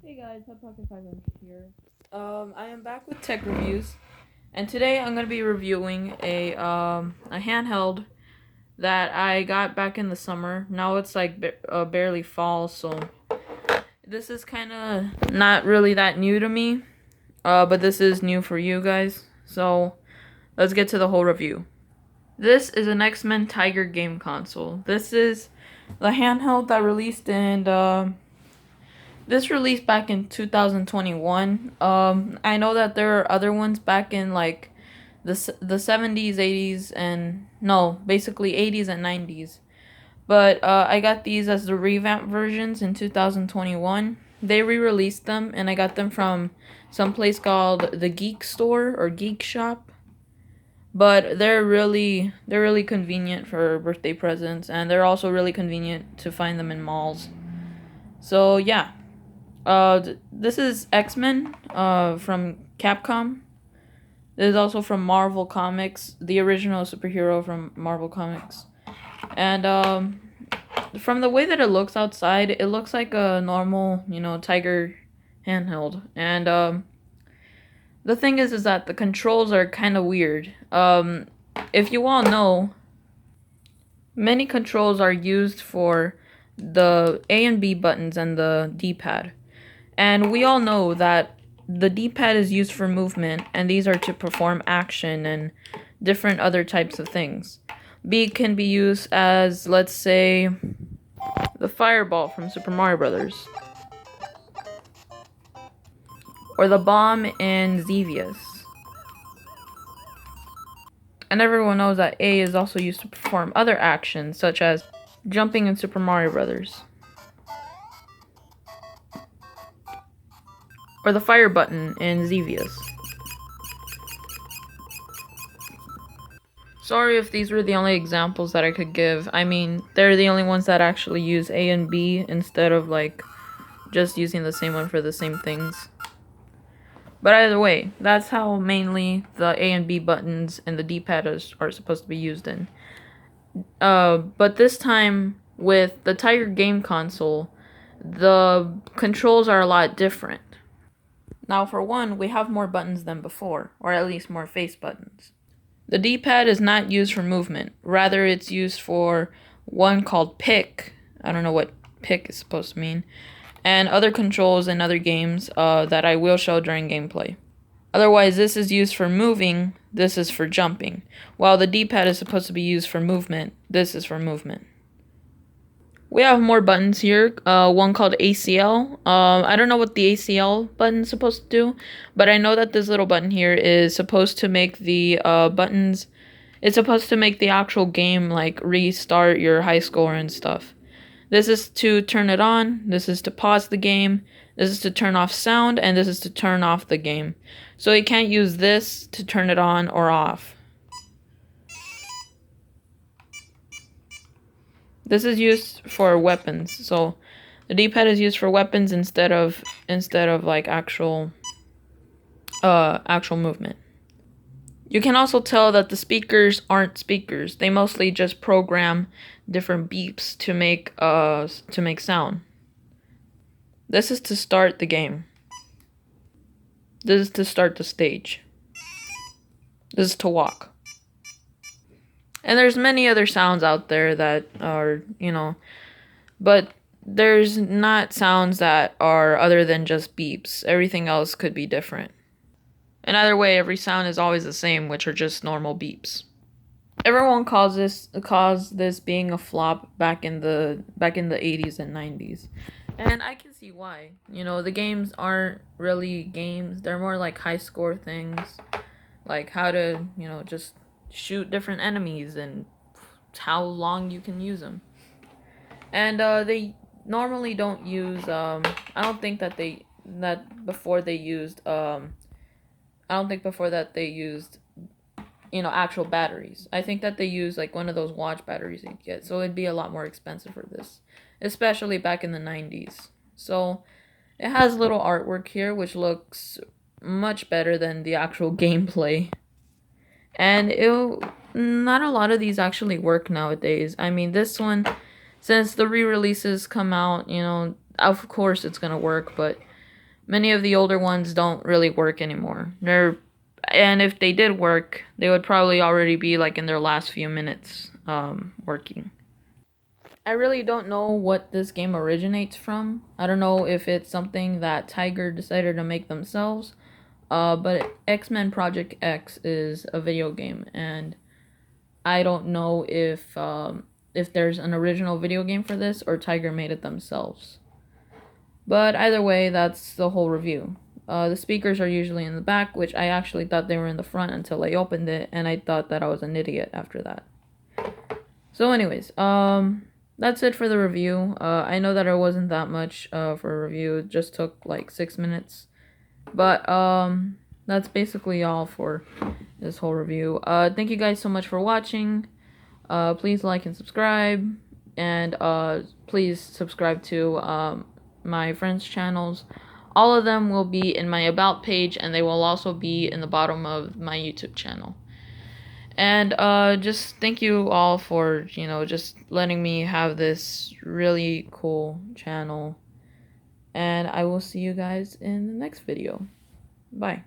Hey guys, Hotpocket500 here. I am back with tech reviews, and today I'm gonna be reviewing a handheld that I got back in the summer. Now it's like barely fall, so this is kind of not really that new to me. But this is new for you guys. So let's get to the whole review. This is an X-Men Tiger game console. This is the handheld that released in this released back in 2021. I know that there are other ones back in like the 70s, 80s, and no, basically 80s and 90s. But I got these as the revamp versions in 2021. They re-released them, and I got them from some place called the Geek Store or Geek Shop. But they're really convenient for birthday presents, and they're also really convenient to find them in malls. So yeah. This is X-Men, from Capcom. This is also from Marvel Comics, the original superhero from Marvel Comics. And, from the way that it looks outside, it looks like a normal, Tiger handheld. And, the thing is that the controls are kind of weird. If you all know, many controls are used for the A and B buttons and the D-pad. And we all know that the D-pad is used for movement, and these are to perform action and different other types of things. B can be used as, let's say, the fireball from Super Mario Brothers, or the bomb in Xevious. And everyone knows that A is also used to perform other actions, such as jumping in Super Mario Brothers. Or the fire button in Xevious. Sorry if these were the only examples that I could give. I mean, they're the only ones that actually use A and B instead of, like, just using the same one for the same things. But either way, that's how mainly the A and B buttons and the D-pad are supposed to be used in. But this time, with the Tiger game console, the controls are a lot different. Now, for one, we have more buttons than before, or at least more face buttons. The D-pad is not used for movement. Rather, it's used for one called pick. I don't know what pick is supposed to mean. And other controls in other games that I will show during gameplay. Otherwise, this is used for moving, this is for jumping. While the D-pad is supposed to be used for movement, this is for movement. We have more buttons here, one called ACL. I don't know what the ACL button is supposed to do, but I know that this little button here is supposed to make the buttons, it's supposed to make the actual game, like, restart your high score and stuff. This is to turn it on, this is to pause the game, this is to turn off sound, and this is to turn off the game. So you can't use this to turn it on or off. This is used for weapons, so the D-pad is used for weapons instead of like actual movement. You can also tell that the speakers aren't speakers. They mostly just program different beeps to make sound. This is to start the game. This is to start the stage. This is to walk. And there's many other sounds out there that are, but there's not sounds that are other than just beeps. Everything else could be different. And either way, every sound is always the same, which are just normal beeps. Everyone calls this being a flop back in the 80s and 90s. And I can see why. The games aren't really games. They're more like high score things. Like how to, just shoot different enemies and how long you can use them. And they normally don't use I don't think before they used actual batteries. I think that they use like one of those watch batteries you get. So it'd be a lot more expensive for this, especially back in the 90s. So it has little artwork here which looks much better than the actual gameplay. And not a lot of these actually work nowadays. I mean, this one, since the re-releases come out, of course it's gonna work, but many of the older ones don't really work anymore. And if they did work, they would probably already be like in their last few minutes working. I really don't know what this game originates from. I don't know if it's something that Tiger decided to make themselves. But X-Men Project X is a video game, and I don't know if there's an original video game for this or Tiger made it themselves. But either way, that's the whole review. The speakers are usually in the back, which I actually thought they were in the front until I opened it, and I thought that I was an idiot after that. So anyways, that's it for the review. I know that it wasn't that much for a review. It just took like 6 minutes. But that's basically all for this whole review. Thank you guys so much for watching. Please like and subscribe, and please subscribe to my friends' channels. All of them will be in my about page, and they will also be in the bottom of my YouTube channel. And just thank you all for, just letting me have this really cool channel. And I will see you guys in the next video. Bye.